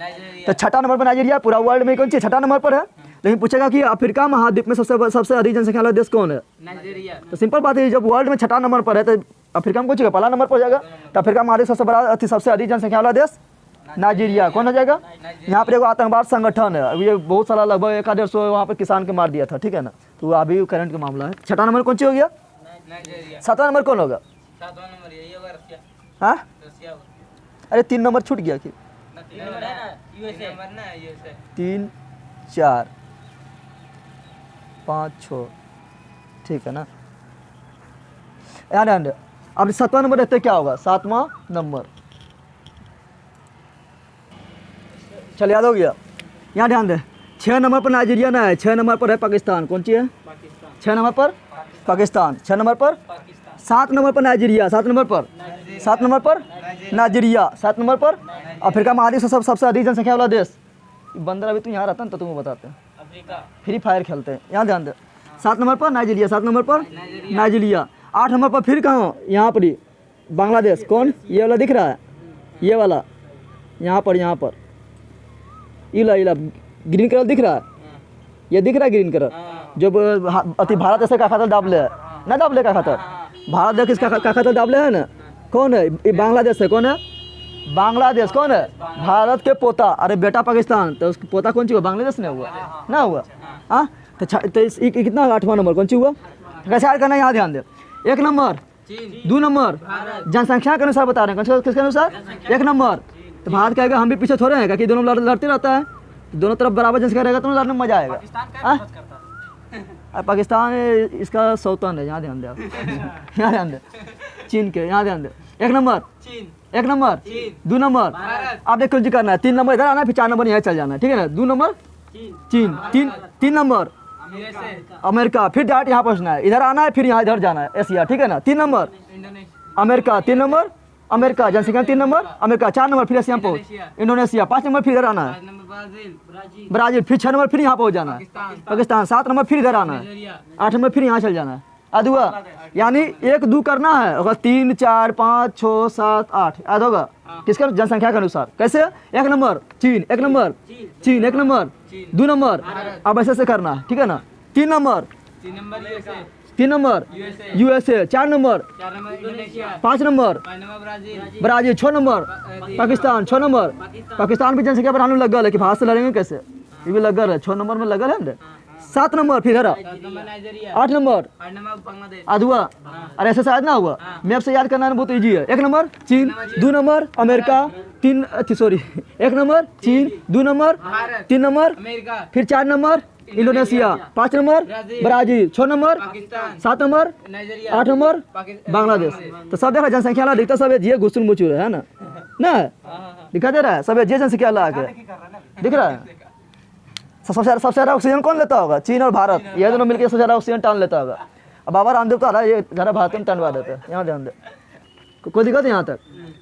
S1: तो 6ठा नंबर पर नाइजीरिया, पूरा वर्ल्ड में कौन सी 6ठा नंबर पर है। लेकिन पूछेगा कि अफ्रीका महाद्वीप में सबसे अधिक जनसंख्या वाला देश कौन है,
S2: नाइजीरिया,
S1: तो सिंपल बात है, जब वर्ल्ड में 6ठा नंबर पर है तो अफ्रीका में पूछेगा पहला नंबर पर हो जाएगा। तो अफ्रीका महाद्वीप सबसे बड़ा सबसे अधिक जनसंख्या वाला देश नाइजीरिया, कौन हो जाएगा। यहाँ पर एगो आतंकवाद संगठन है, अभी ये बहुत सारा लगभग 150 वहाँ पर किसान के मार दिया था, ठीक है ना, तो अभी करंट का मामला है। 6ठा नंबर कौन सी हो गया,
S2: नाइजीरिया,
S1: 7वां नंबर कौन होगा,
S2: 7वां नंबर यही होगा, रसिया,
S1: हाँ
S2: रसिया होगा।
S1: अरे 3 नंबर छूट गया कि
S2: ना 3 नंबर है ना, यूएसए नंबर ना, यूएसए
S1: 3 4 5 6, ठीक है ना। यार अब 7वां नंबर देखते क्या होगा, 7वां नंबर, चल याद हो गया। यहाँ ध्यान दे, 6 नंबर पर नाइजीरिया ना है, 6 नंबर पर है पाकिस्तान, कौन सी है,
S2: पाकिस्तान,
S1: 6 नंबर पर पाकिस्तान, 6 नंबर पर,
S2: पाकिस्तान,
S1: 7 नंबर पर नाइजीरिया, 7 नंबर पर, 7 नंबर पर नाइजीरिया, 7 नंबर पर अफ्रीका महाद्वीप से सबसे अधिक जनसंख्या वाला देश। बंदर अभी तू यहाँ रहता ना तो तुम्हें बताते हैं,
S2: अफ्रीका,
S1: फ्री फायर खेलते हैं, यहाँ ध्यान दे। 7 नंबर पर नाइजीरिया, 7 नंबर पर नाइजीरिया, 8 नंबर पर फिर कहाँ, यहाँ पर ही बांग्लादेश, कौन, ये वाला दिख रहा है, ये वाला यहाँ पर इला ग्रीन कलर दिख रहा है, ये दिख रहा है ग्रीन कलर, जब अति भारत ऐसे का खातर दाबले है ना, दाबले का खातर भारत देख इसका का खातर दाबले है ना, कौन है, ये बांग्लादेश है, कौन है, बांग्लादेश, कौन है, भारत के पोता, अरे बेटा पाकिस्तान, तो उसका पोता कौन सी हुआ, बांग्लादेश ने हुआ ना हुआ। हाँ तो कितना 8वां नंबर कौन सी हुआ, कैसे याद करना, यहाँ ध्यान दे। 1 नंबर
S2: चीन,
S1: 2 नंबर जनसंख्या के अनुसार बता रहे हैं, किसके अनुसार, 1 नंबर। तो भारत कहेगा हम भी पीछे थोड़े हैं, कि दोनों लड़ते रहता है, दोनों तरफ बराबर जनसंख्या रहेगा तो लड़ने में मजा आएगा।
S2: पाकिस्तान का मदद करता,
S1: पाकिस्तान इसका सौतन है, यहाँ ध्यान दे, यहाँ ध्यान दे, चीन के, यहाँ ध्यान दे। 1 नंबर
S2: चीन,
S1: 1 नंबर
S2: चीन,
S1: 2 नंबर,
S2: भारत,
S1: आप देखो जी करना है, 3 नंबर इधर आना है, फिर 4 नंबर यहाँ चल जाना है, ठीक है ना। 2 नंबर चीन, 3 नंबर
S2: यूएसए,
S1: अमेरिका, फिर डायरेक्ट यहाँ पहुँचना है, इधर आना है फिर यहाँ इधर जाना है, एशिया, ठीक है ना। 3 number
S2: Indonesia,
S1: America, 3 number America जनसंख्या 3 नंबर, अमेरिका 4 नंबर, फिर एशिया में पहुँच, इंडोनेशिया 5 नंबर, फिर इधर आना है
S2: 5 नंबर ब्राजील,
S1: ब्राजील, फिर 6 नंबर फिर यहाँ पहुँच जाना है पाकिस्तान, 7 नंबर फिर इधर आना है,
S2: नाइजीरिया,
S1: 8 नंबर फिर यहाँ चल जाना है। याद हुआ? यानी 1 2 करना है, अगर 3 4 5 6 7 8 याद होगा किसका जनसंख्या के अनुसार। कैसे? 1 नंबर चीन, 1 नंबर चीन, 1 नंबर 2 नंबर, अब ऐसे से करना है, ठीक है ना। 3 number
S2: 3 number USA,
S1: 3 number
S2: USA,
S1: USA, 4 number
S2: 4 number Indonesia,
S1: 5 number
S2: 5 number Brazil,
S1: Brazil, 6 number Pakistan, 6 number Pakistan भी जनसंख्या बढ़ाने में लग गया है कि भारत से लड़ेंगे कैसे, ये भी लग गया है, 6 नंबर में लगा है। 7 नंबर फिर हरा,
S2: 7 number Nigeria,
S1: 8 number
S2: 8 number Bangladesh,
S1: याद हुआ? अरे ऐसे शायद ना हुआ, मैप से याद करना है बहुत ईजी है। 1 नंबर चीन, 2 नंबर अमेरिका, 1 नंबर चीन, 2 नंबर, 3 नंबर,
S2: अमेरिका,
S1: फिर 4 number Indonesia, 5 number Brazil, 6 number,
S2: Pakistan,
S1: 7 number,
S2: Nigeria,
S1: 8 number
S2: Pakistan,
S1: Bangladesh. तो सब देख रहा है जनसंख्या ला दिखता सब ये घुसुर मुचुर है ना, ना दिखा दे रहा है सब ये जनसंख्या ला के दिख रहा है। सबसे ज़्यादा ऑक्सीजन कौन लेता होगा? चीन और भारत, ये दोनों मिलकर सबसे ज़्यादा ऑक्सीजन टान लेता होगा। अब बाबा रामदेव तो आ रहा है, ये ज़्यादा भारत में टनवा देते हैं। यहाँ ध्यान दे, कोई दिक्कत है यहाँ तक?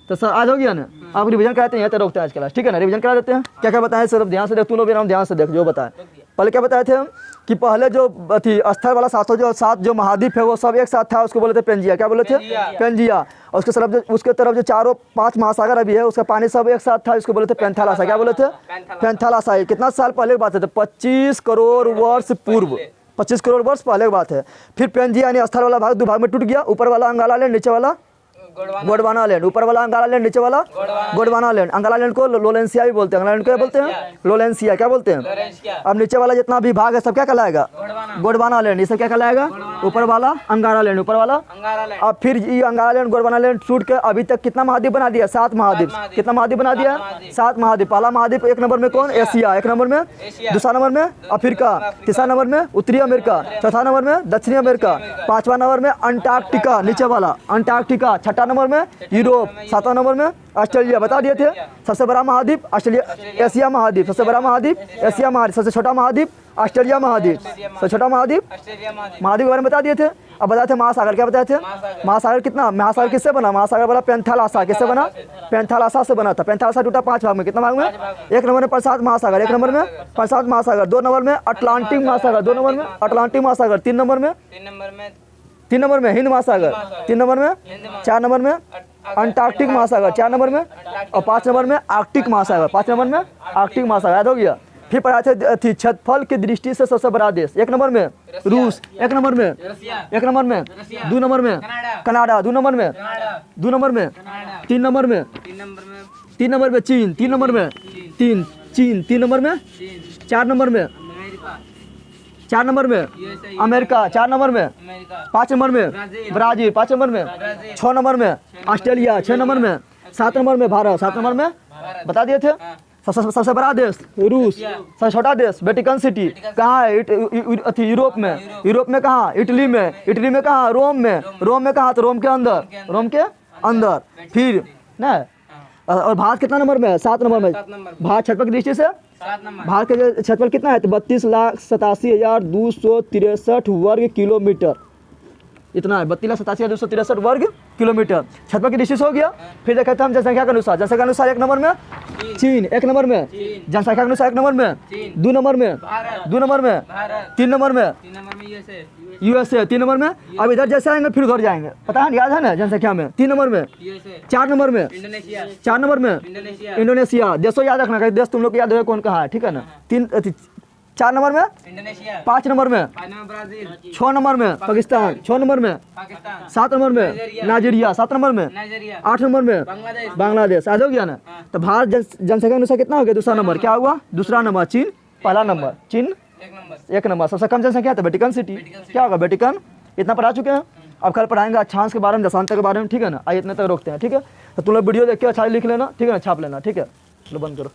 S1: तो सर आज हो गया ना, आप रिवीजन कराते हैं, यहाँ तक रोकते हैं आज क्लास, ठीक है ना। रिवीजन करा देते हैं, क्या क्या बताएं सिर्फ ध्यान से देख, तू लोग भी नाम ध्यान से देख जो बताएं। पहले क्या बताए थे हम कि पहले जो थी स्थल वाला 7 जो महाद्वीप है वो सब एक साथ था, उसको बोले थे पेंजिया। क्या बोले थे? पेंजिया। और उसके तरफ जो 5 महासागर अभी है उसका पानी सब एक साथ था, इसको बोले थे पैंथालासा। क्या बोले थे? पैंथालासा। कितना साल पहले की बात है? 25 करोड़ वर्ष पूर्व, 25 करोड़ वर्ष पहले की बात है। फिर पेंजिया यानी स्थल वाला भाग 2 भाग में टूट गया, ऊपर वाला अंगाला लैंड, नीचे वाला गोंडवाना लैंड। ऊपर वाला अंगाला लैंड, नीचे वाला गोंडवाना लैंड। अंगाला लैंड को लोलेंसिया भी बोलते हैं, अंगाला लैंड को क्या बोलते हैं? लोलेंसिया। क्या बोलते हैं? अब नीचे वाला जितना भी भाग है सब क्या कहलाएगा? गोंडवाना लैंड। ये सब क्या कहलाएगा? ऊपर वाला अंगारा लैंड, ऊपर वाला। अब फिर ये अंगारा लैंड गोंडवाना लैंड टूट के अभी तक कितना महाद्वीप बना दिया? 7 महाद्वीप। कितना महाद्वीप बना दिया? 7 महाद्वीप। पहला महाद्वीप 1 नंबर में कौन? एशिया। 1 नंबर में। दूसरा नंबर में अफ्रीका। तीसरा नंबर में उत्तरी अमेरिका। चौथा नंबर में दक्षिणी अमेरिका। 5वां नंबर में अंटार्कटिका, नीचे वाला अंटार्कटिका। 6ठा नंबर में यूरोप। 7वां नंबर में ऑस्ट्रेलिया। बता दिए थे। सबसे बड़ा महाद्वीप ऑस्ट्रेलिया, एशिया महाद्वीप। सबसे बड़ा महाद्वीप एशिया महाद्वीप। सबसे छोटा महाद्वीप ऑस्ट्रेलिया महाद्वीप। सबसे छोटा महाद्वीप महाद्वीप के बारे में बता दिए थे। अब बताए थे महासागर। क्या बताए थे? महासागर कितना? महासागर किससे बना? महासागर बना पैंथालासा। किससे बना? पैंथालासा से बना था। पैंथालासा टूटा 5 भाग में। कितना भाग में? 1 नंबर में प्रशांत महासागर, 1 नंबर में प्रशांत महासागर, 2 नंबर में अटलांटिक महासागर, 2 नंबर में अटलांटिक महासागर, 3 नंबर में हिंद महासागर, 3 नंबर में, 4 नंबर में अंटार्कटिक महासागर, 4 नंबर में, और 5 नंबर में आर्कटिक महासागर, 5 नंबर में आर्कटिक महासागर। याद हो गया? फिर पढ़ा थे क्षेत्रफल की दृष्टि से सबसे बड़ा देश। 1 नंबर में रूस, 1 नंबर में, 1 नंबर में, 2 नंबर में कनाडा, 2 नंबर में, 2 नंबर में, 3 नंबर में, 3 नंबर में चीन, 3 नंबर में चीन, 3 नंबर में, 4 नंबर में, 4 नंबर में अमेरिका, 4 नंबर में, 5 नंबर में ब्राजील, 5 नंबर में, 6 नंबर में ऑस्ट्रेलिया, 6 नंबर में, 7 नंबर में भारत, 7 नंबर में बता दिए थे। सबसे बड़ा देश रूस। सबसे छोटा देश वेटिकन सिटी कहाँ है? यूरोप में। यूरोप में कहाँ? इटली में। इटली में कहाँ? रोम में। रोम में कहाँ? तो रोम के अंदर, रोम के अंदर। फिर ना, और भारत कितना नंबर में है? 7 नंबर में। भारत क्षेत्रफल की दृष्टि से भारत का क्षेत्रफल कितना है? तो 32,87,263 वर्ग किलोमीटर इतना है। 32,87,263 वर्ग किलोमीटर क्षेत्रफल की दृष्टि से हो गया। फिर देखते हैं हम जनसंख्या के अनुसार। जनसंख्या के अनुसार 1 नंबर में चीन, 1 नंबर में। जनसंख्या के अनुसार 1 नंबर में, 2 नंबर में, 2 नंबर में, 3 नंबर में यूएसए, 3 नंबर में। अब इधर जैसे आएंगे फिर उधर जाएंगे, पता है याद है ना? जनसंख्या में 3 नंबर में, 4 नंबर में, 4 नंबर में इंडोनेशिया। देशों याद रखना, कहीं देश तुम लोग को याद हो कौन कहाँ है, ठीक है ना। 4 नंबर में 5 नंबर में 6 नंबर में पाकिस्तान, 6 नंबर में 7 नंबर में नाइजीरिया, 7 नंबर में 8 नंबर में बांग्लादेश। आज हो गया ना। तो भारत जनसंख्या अनुसार कितना हो गया? दूसरा नंबर। क्या हुआ? दूसरा नंबर चीन, पहला नंबर चीन 1 नंबर। सबसे कम जनसंख्या है वेटिकन सिटी। क्या होगा? वेटिकन। इतना पढ़ा चुके हैं। अब कल पढ़ाएंगे अक्षांश के बारे में, दशांश के बारे में, ठीक है ना। आइए इतने तक रोकते हैं, ठीक है। तो तुम लोग वीडियो देख के अच्छा लिख लेना, ठीक है ना, छाप लेना, ठीक है। लो बंद करो।